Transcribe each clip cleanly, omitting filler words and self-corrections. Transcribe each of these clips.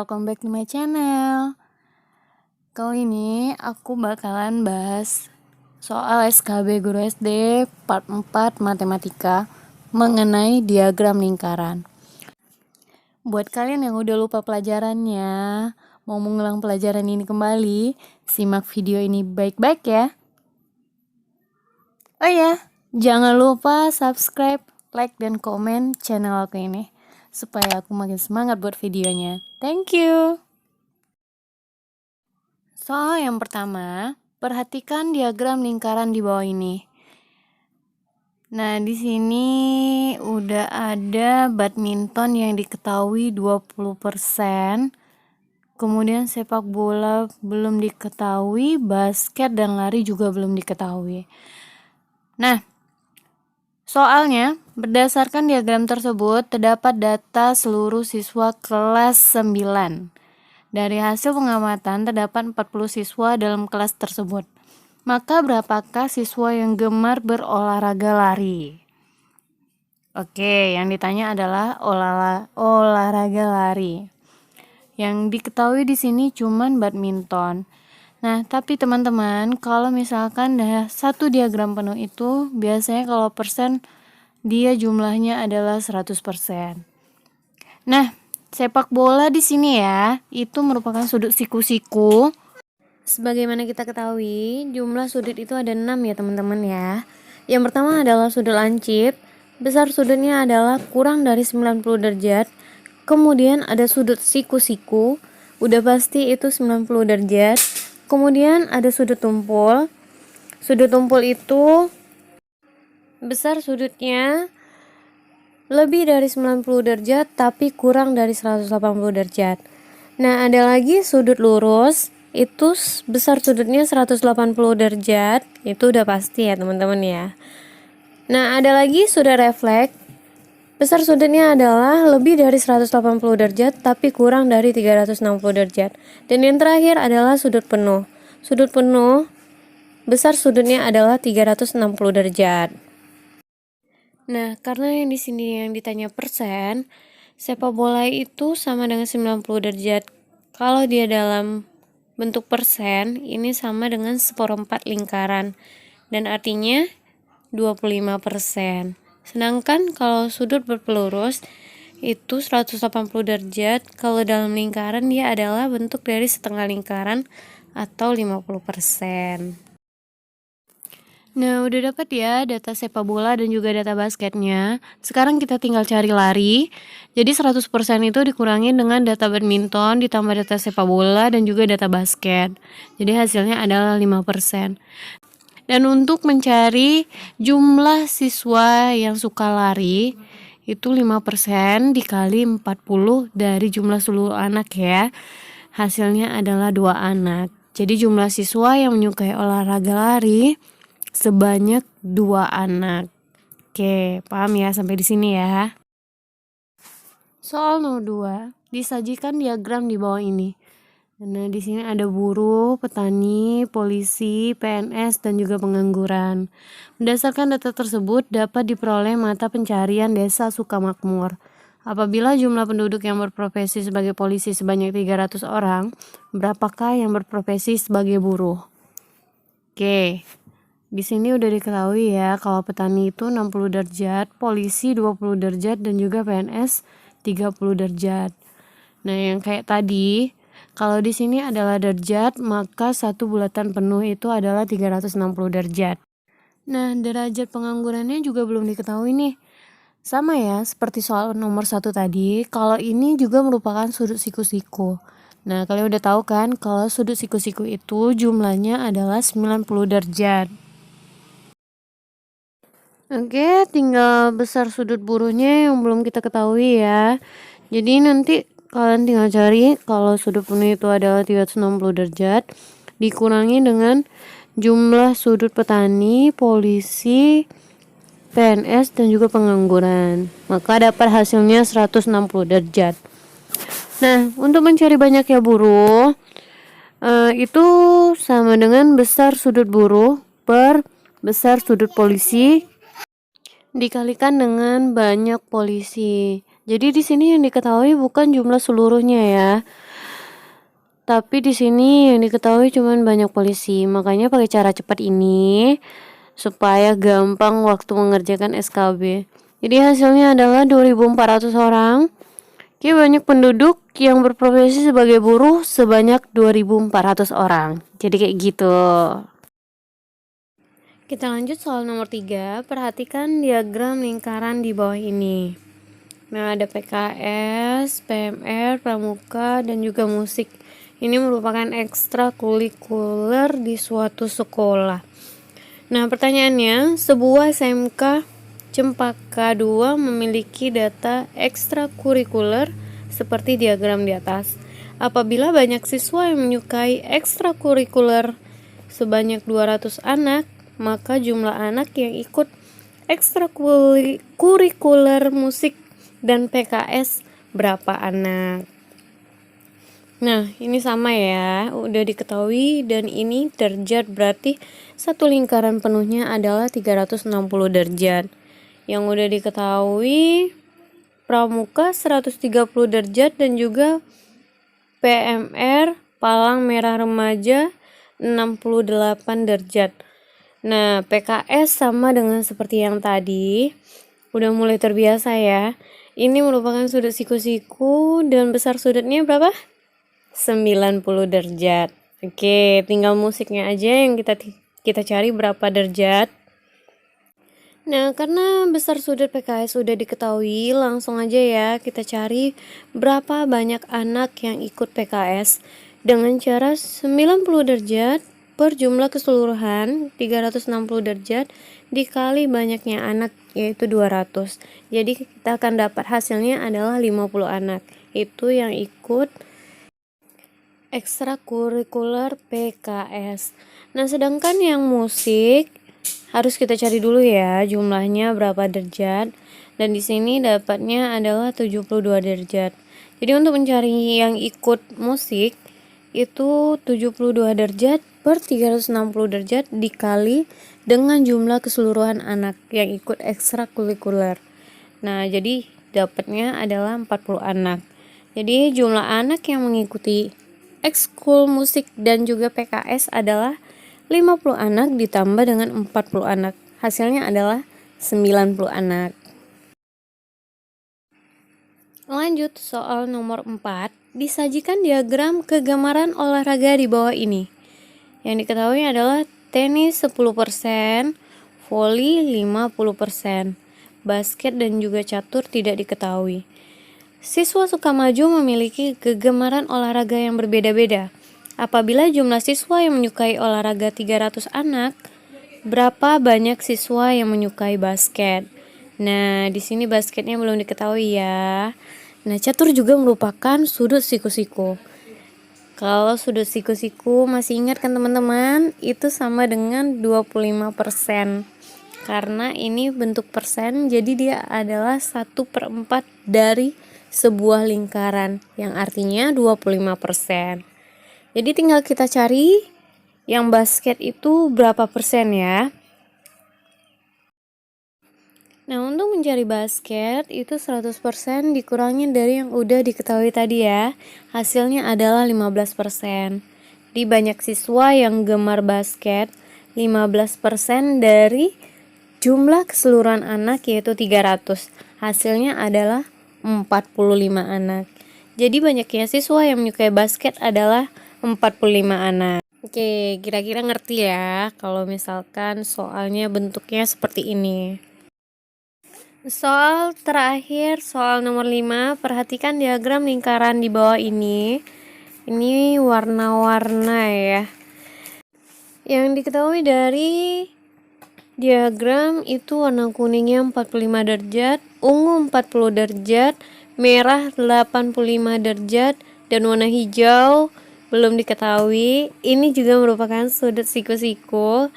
welcome back to my channel. Kali ini aku bakalan bahas soal SKB Guru SD part 4 Matematika mengenai diagram lingkaran. Buat kalian yang udah lupa pelajarannya, mau mengulang pelajaran ini kembali, simak video ini baik-baik ya. Oh ya, jangan lupa subscribe, like, dan komen channel aku ini supaya aku makin semangat buat videonya. Thank you. Soal yang pertama, perhatikan diagram lingkaran di bawah ini. Nah, di sini udah ada badminton yang diketahui 20%. Kemudian sepak bola belum diketahui, basket dan lari juga belum diketahui. Nah, soalnya, berdasarkan diagram tersebut, terdapat data seluruh siswa kelas 9. Dari hasil pengamatan, terdapat 40 siswa dalam kelas tersebut. Maka berapakah siswa yang gemar berolahraga lari? Oke, yang ditanya adalah olahraga lari. Yang diketahui di sini cuman badminton. Nah, tapi teman-teman, kalau misalkan satu diagram penuh itu, biasanya kalau persen, dia jumlahnya adalah 100%. Nah, sepak bola di sini ya, itu merupakan sudut siku-siku. Sebagaimana kita ketahui, jumlah sudut itu ada 6 ya teman-teman ya. Yang pertama adalah sudut lancip, besar sudutnya adalah kurang dari 90 derajat. Kemudian ada sudut siku-siku, udah pasti itu 90 derajat. Kemudian ada sudut tumpul. Sudut tumpul itu besar sudutnya lebih dari 90 derajat tapi kurang dari 180 derajat. Nah, ada lagi sudut lurus, itu besar sudutnya 180 derajat, itu udah pasti ya teman-teman ya. Nah, ada lagi sudut refleks, besar sudutnya adalah lebih dari 180 derajat tapi kurang dari 360 derajat. Dan yang terakhir adalah sudut penuh. Sudut penuh, besar sudutnya adalah 360 derajat. Nah, karena yang di sini yang ditanya persen, sepak bola itu sama dengan 90 derajat. Kalau dia dalam bentuk persen, ini sama dengan 1/4 lingkaran. Dan artinya 25%. Sedangkan kalau sudut berpelurus itu 180 derajat. Kalau dalam lingkaran dia adalah bentuk dari setengah lingkaran atau 50%. Nah, udah dapat ya data sepak bola dan juga data basketnya. Sekarang kita tinggal cari lari. Jadi 100% itu dikurangi dengan data badminton ditambah data sepak bola dan juga data basket. Jadi hasilnya adalah 5%. Dan untuk mencari jumlah siswa yang suka lari, itu 5% dikali 40 dari jumlah seluruh anak ya. Hasilnya adalah 2 anak. Jadi jumlah siswa yang menyukai olahraga lari sebanyak 2 anak. Oke, paham ya sampai di sini ya. Soal 02, disajikan diagram di bawah ini. Nah, di sini ada buruh, petani, polisi, PNS, dan juga pengangguran. Berdasarkan data tersebut dapat diperoleh mata pencarian desa Sukamakmur. Apabila jumlah penduduk yang berprofesi sebagai polisi sebanyak 300 orang, berapakah yang berprofesi sebagai buruh? Oke. Di sini udah diketahui ya kalau petani itu 60 derajat, polisi 20 derajat dan juga PNS 30 derajat. Nah, yang kayak tadi, kalau di sini adalah derajat, maka satu bulatan penuh itu adalah 360 derajat. Nah, derajat penganggurannya juga belum diketahui nih. Sama ya, seperti soal nomor 1 tadi, kalau ini juga merupakan sudut siku-siku. Nah, kalian udah tahu kan kalau sudut siku-siku itu jumlahnya adalah 90 derajat. Oke, tinggal besar sudut buruhnya yang belum kita ketahui ya. Jadi nanti kalian tinggal cari kalau sudut penuh itu adalah 360 derajat dikurangi dengan jumlah sudut petani, polisi, PNS, dan juga pengangguran. Maka dapat hasilnya 160 derajat. Nah, untuk mencari banyaknya buruh, itu sama dengan besar sudut buruh per besar sudut polisi dikalikan dengan banyak polisi. Jadi di sini yang diketahui bukan jumlah seluruhnya ya. Tapi di sini yang diketahui cuman banyak polisi, makanya pakai cara cepat ini supaya gampang waktu mengerjakan SKB. Jadi hasilnya adalah 2.400 orang. Oke, banyak penduduk yang berprofesi sebagai buruh sebanyak 2.400 orang. Jadi kayak gitu. Kita lanjut soal nomor 3. Perhatikan diagram lingkaran di bawah ini. Nah, ada PKS, PMR, Pramuka, dan juga musik. Ini merupakan ekstrakurikuler di suatu sekolah. Nah, pertanyaannya, sebuah SMK Cempaka 2 memiliki data ekstrakurikuler seperti diagram di atas. Apabila banyak siswa yang menyukai ekstrakurikuler sebanyak 200 anak, maka jumlah anak yang ikut ekstrakurikuler musik dan PKS berapa anak? Nah, ini sama ya, udah diketahui, dan ini derajat berarti satu lingkaran penuhnya adalah 360 derajat. Yang udah diketahui Pramuka 130 derajat dan juga PMR Palang Merah Remaja 68 derajat. Nah, PKS sama dengan seperti yang tadi. Udah mulai terbiasa ya. Ini merupakan sudut siku-siku dan besar sudutnya berapa? 90 derajat. Oke, tinggal musiknya aja yang kita cari berapa derajat. Nah, karena besar sudut PKS sudah diketahui, langsung aja ya kita cari berapa banyak anak yang ikut PKS dengan cara 90 derajat per jumlah keseluruhan 360 derajat dikali banyaknya anak yaitu 200. Jadi kita akan dapat hasilnya adalah 50 anak. Itu yang ikut ekstrakurikuler PKS. Nah, sedangkan yang musik harus kita cari dulu ya jumlahnya berapa derajat, dan di sini dapatnya adalah 72 derajat. Jadi untuk mencari yang ikut musik itu 72 derajat per 360 derajat dikali dengan jumlah keseluruhan anak yang ikut ekstrakurikuler. Nah, jadi dapatnya adalah 40 anak. Jadi jumlah anak yang mengikuti ekskul musik dan juga PKS adalah 50 anak ditambah dengan 40 anak. Hasilnya adalah 90 anak. Lanjut soal nomor 4. Disajikan diagram kegemaran olahraga di bawah ini. Yang diketahui adalah tenis 10%, voli 50%, basket dan juga catur tidak diketahui. Siswa Sukamaju memiliki kegemaran olahraga yang berbeda-beda. Apabila jumlah siswa yang menyukai olahraga 300 anak, berapa banyak siswa yang menyukai basket? Nah, di sini basketnya belum diketahui ya. Nah, catur juga merupakan sudut siku-siku. Kalau sudut siku-siku masih ingat kan teman-teman? Itu sama dengan 25%. Karena ini bentuk persen, jadi dia adalah 1/4 dari sebuah lingkaran, yang artinya 25%. Jadi tinggal kita cari yang basket itu berapa persen ya. Nah, untuk mencari basket itu 100% dikurangi dari yang udah diketahui tadi ya. Hasilnya adalah 15%. Di banyak siswa yang gemar basket, 15% dari jumlah keseluruhan anak yaitu 300. Hasilnya adalah 45 anak. Jadi banyaknya siswa yang menyukai basket adalah 45 anak. Oke, kira-kira ngerti ya kalau misalkan soalnya bentuknya seperti ini. Soal terakhir, soal nomor 5, perhatikan diagram lingkaran di bawah ini. Ini warna-warna ya. Yang diketahui dari diagram itu warna kuningnya 45 derajat, ungu 40 derajat, merah 85 derajat, dan warna hijau belum diketahui. Ini juga merupakan sudut siku-siku.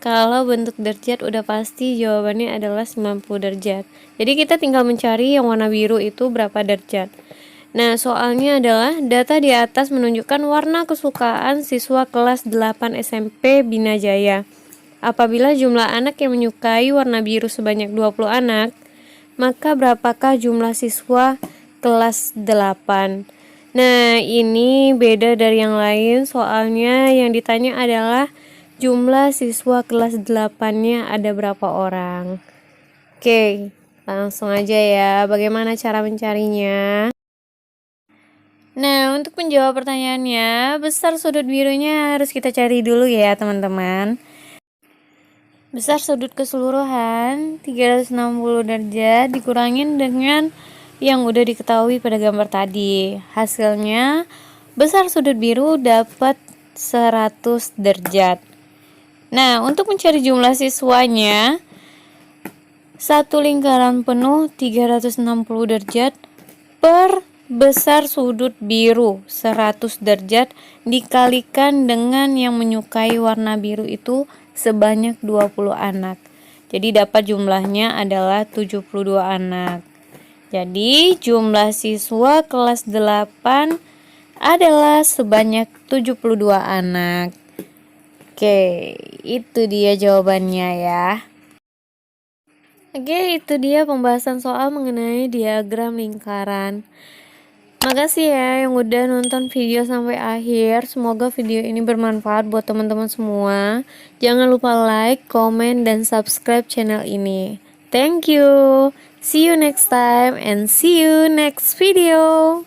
Kalau bentuk derajat udah pasti jawabannya adalah 90 derajat. Jadi kita tinggal mencari yang warna biru itu berapa derajat. Nah, soalnya adalah data di atas menunjukkan warna kesukaan siswa kelas 8 SMP Bina Jaya. Apabila jumlah anak yang menyukai warna biru sebanyak 20 anak, maka berapakah jumlah siswa kelas 8? Nah, ini beda dari yang lain, soalnya yang ditanya adalah jumlah siswa kelas 8-nya ada berapa orang. Oke, langsung aja ya, bagaimana cara mencarinya? Nah, untuk menjawab pertanyaannya, besar sudut birunya harus kita cari dulu ya, teman-teman. Besar sudut keseluruhan 360 derajat dikurangin dengan yang udah diketahui pada gambar tadi. Hasilnya, besar sudut biru dapat 100 derajat. Nah, untuk mencari jumlah siswanya, satu lingkaran penuh 360 derajat per besar sudut biru 100 derajat dikalikan dengan yang menyukai warna biru itu sebanyak 20 anak. Jadi dapat jumlahnya adalah 72 anak. Jadi jumlah siswa kelas 8 adalah sebanyak 72 anak. Oke, itu dia jawabannya ya. Oke, itu dia pembahasan soal mengenai diagram lingkaran. Makasih ya yang udah nonton video sampai akhir. Semoga video ini bermanfaat buat teman-teman semua. Jangan lupa like, comment, dan subscribe channel ini. Thank you. See you next time and see you next video.